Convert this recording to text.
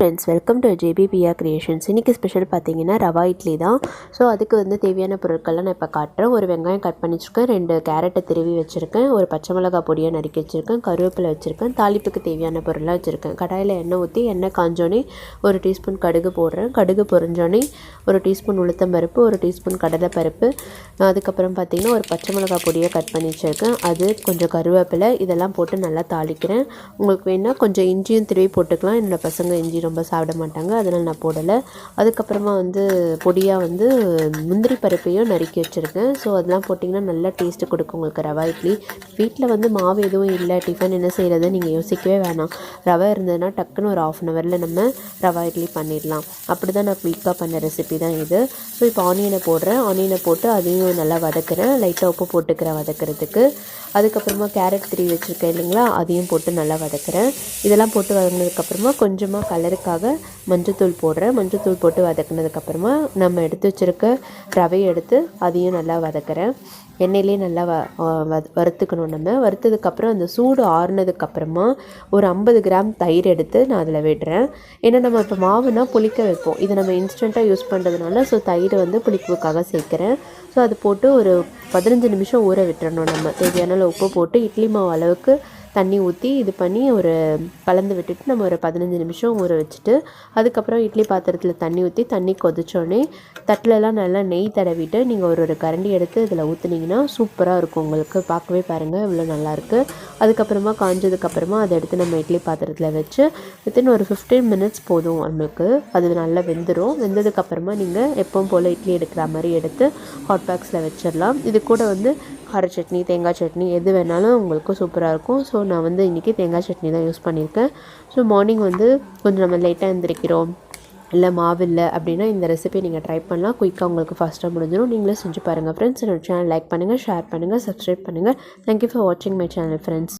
Friends, welcome to ஜேபிபிஆ creations. இன்றைக்கி special பார்த்தீங்கன்னா ரவா இட்லி தான். ஸோ அதுக்கு வந்து தேவையான பொருட்கள்லாம் நான் இப்போ காட்டுறேன். ஒரு வெங்காயம் கட் பண்ணி வச்சுருக்கேன், 2 கேரட்டை திருவி வச்சுருக்கேன், ஒரு பச்சை மிளகா பொடியை நறுக்கி வச்சுருக்கேன், கருவேப்பிலை வச்சுருக்கேன், தாளிப்புக்கு தேவையான பொருளாக வச்சுருக்கேன். கடாயில் எண்ணெய் ஊற்றி எண்ணெய் காஞ்சோன்னே 1 டீஸ்பூன் கடுகு போடுறேன். கடுகு பொரிஞ்சோன்னே 1 டீஸ்பூன் உளுத்தம்பருப்பு, 1 டீஸ்பூன் கடலைப்பருப்பு, அதுக்கப்புறம் பார்த்திங்கன்னா ஒரு பச்சை மிளகா பொடியை கட் பண்ணி வச்சுருக்கேன், அது கொஞ்சம் கருவேப்பிலை, இதெல்லாம் போட்டு நல்லா தாளிக்கிறேன். உங்களுக்கு வேணால் கொஞ்சம் இஞ்சியும் திருவி போட்டுக்கலாம். என்னோடய பசங்க இஞ்சி ரொம்ப சாப்பிட மாட்டாங்க, அதனால் நான் போடலை. அதுக்கப்புறமா வந்து பொடியாக வந்து முந்திரி பருப்பையும் நறுக்கி வச்சுருக்கேன். ஸோ அதெல்லாம் போட்டிங்கன்னா நல்லா டேஸ்ட்டு கொடுக்கும் உங்களுக்கு ரவா இட்லி. வீட்டில் வந்து மாவு எதுவும் இல்லை, டிஃபன் என்ன செய்கிறது நீங்கள் யோசிக்கவே வேணாம். ரவை இருந்ததுன்னா டக்குன்னு ஒரு 1/2 அன் ஹவரில் நம்ம ரவா இட்லி பண்ணிடலாம். அப்படி தான் நான் குயிக்காக பண்ண ரெசிபி தான் இது. ஸோ இப்போ ஆனியனை போடுறேன். ஆனியனை போட்டு அதையும் நல்லா வதக்குறேன். லைட்டாக உப்பு போட்டுக்கிறேன் வதக்கிறதுக்கு. அதுக்கப்புறமா கேரட் திருவி வச்சுருக்கேன் இல்லைங்களா, அதையும் போட்டு நல்லா வதக்குறேன். இதெல்லாம் போட்டு வதங்கினதுக்கப்புறமா கொஞ்சமாக கலருக்காக மஞ்சத்தூள் போடுறேன். மஞ்சத்தூள் போட்டு வதக்கினதுக்கப்புறமா நம்ம எடுத்து வச்சுருக்க ரவையை எடுத்து அதையும் நல்லா வதக்குறேன். எண்ணெயிலே நல்லா வறுத்துக்கணும். நம்ம வறுத்ததுக்கப்புறம் அந்த சூடு ஆறுனதுக்கப்புறமா ஒரு 50 கிராம் தயிர் எடுத்து நான் அதில் விடுறேன். ஏன்னா நம்ம இப்போ மாவுனா புளிக்க வைப்போம், இதை நம்ம இன்ஸ்டண்ட்டாக யூஸ் பண்ணுறதுனால ஸோ தயிர் வந்து புளிப்புக்காக சேர்க்குறேன். ஸோ அது போட்டு ஒரு 15 நிமிஷம் ஊற விட்டுறணும். நம்ம தேவையான உப்பு போட்டு இட்லி மாவு அளவுக்கு தண்ணி ஊற்றி இது பண்ணி ஒரு கலந்து விட்டுட்டு நம்ம ஒரு 15 நிமிஷம் ஊற வச்சுட்டு அதுக்கப்புறம் இட்லி பாத்திரத்தில் தண்ணி ஊற்றி தண்ணி கொதிச்சோடனே தட்டிலலாம் நல்லா நெய் தடவிட்டு நீங்கள் ஒரு கரண்டி எடுத்து இதில் ஊற்றுனீங்கன்னா சூப்பராக இருக்கும். உங்களுக்கு பார்க்கவே பாருங்கள் இவ்வளோ நல்லாயிருக்கு. அதுக்கப்புறமா காஞ்சதுக்கப்புறமா அதை எடுத்து நம்ம இட்லி பாத்திரத்தில் வச்சு வித்தின் ஒரு 15 மினிட்ஸ் போதும் நம்மளுக்கு. அது நல்லா வெந்துடும். வெந்ததுக்கப்புறமா நீங்கள் எப்பவும் போல் இட்லி எடுக்கிற மாதிரி எடுத்து ஹாட் பாக்ஸில் வச்சிடலாம். இது கூட வந்து கார சட்னி, தேங்காய் சட்னி எது வேணாலும் உங்களுக்கு சூப்பராக இருக்கும். ஸோ நான் வந்து இன்றைக்கி தேங்காய் சட்னி தான் யூஸ் பண்ணியிருக்கேன். ஸோ மார்னிங் வந்து கொஞ்சம் நம்ம லேட்டாக எழுந்திரிக்கிறோம், இல்லை மாவு இல்லை அப்படின்னா இந்த ரெசிபி நீங்கள் ட்ரை பண்ணலாம். குயிக்காக உங்களுக்கு ஃபாஸ்ட்டாக முடிஞ்சிடும். நீங்களே செஞ்சு பாருங்கள் ஃப்ரெண்ட்ஸ். என்னோட சேனல் லைக் பண்ணுங்கள், ஷேர் பண்ணுங்கள், சப்ஸ்கிரைப் பண்ணுங்கள். தேங்க்யூ ஃபார் வாட்சிங் மை சேனல் ஃப்ரெண்ட்ஸ்.